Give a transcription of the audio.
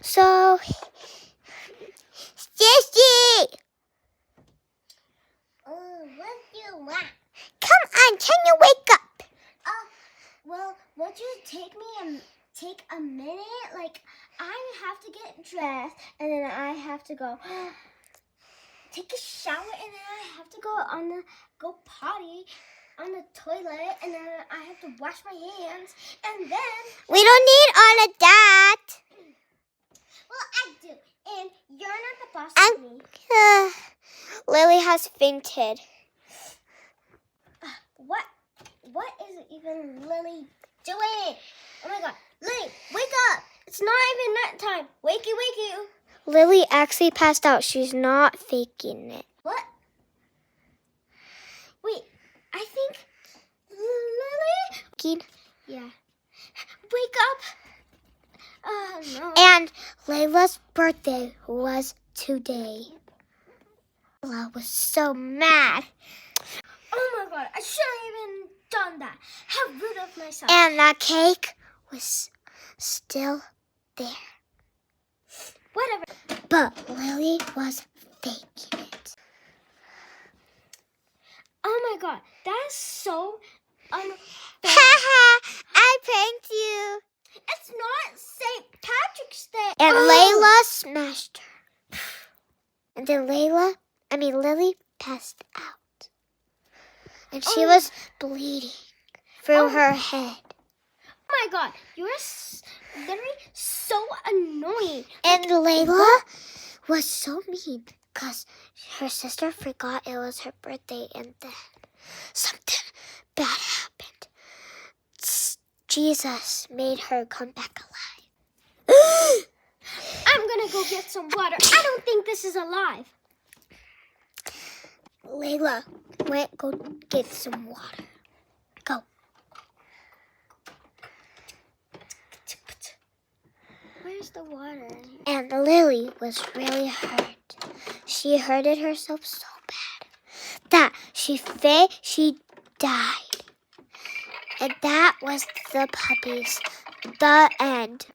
So, Sissy! Oh, what do you want? Come on, can you wake up? Well, would you take a minute? Like, I have to get dressed, and then I have to go take a shower, and then I have to go potty on the toilet, and then I have to wash my hands, and then We don't need all of that. well, I do, and you're not the boss of me. Lily has fainted. What is even Lily doing? Oh my God, Lily, wake up! It's not even night time. Wakey, wakey. Lily actually passed out. She's not faking it. What? Wait, I think Lily. Yeah. Wake up. Oh no. And Layla's birthday was today. Layla was so mad. Oh my God, I shouldn't even done that. How rude of myself. And the cake was still there. Whatever. But Lily was faking it. Oh my God, that is so unfair. I pranked you. It's not St. Patrick's Day. And Layla smashed her. And then Lily passed out. And she was bleeding through her head. Oh my God, you're literally so annoying. And Layla was so mean because her sister forgot it was her birthday and then something bad happened. Jesus made her come back alive. I'm gonna go get some water. I don't think this is alive. Layla, go get some water. Go. Where's the water? And Lily was really hurt. She hurted herself so bad that she died. And that was the puppies. The end.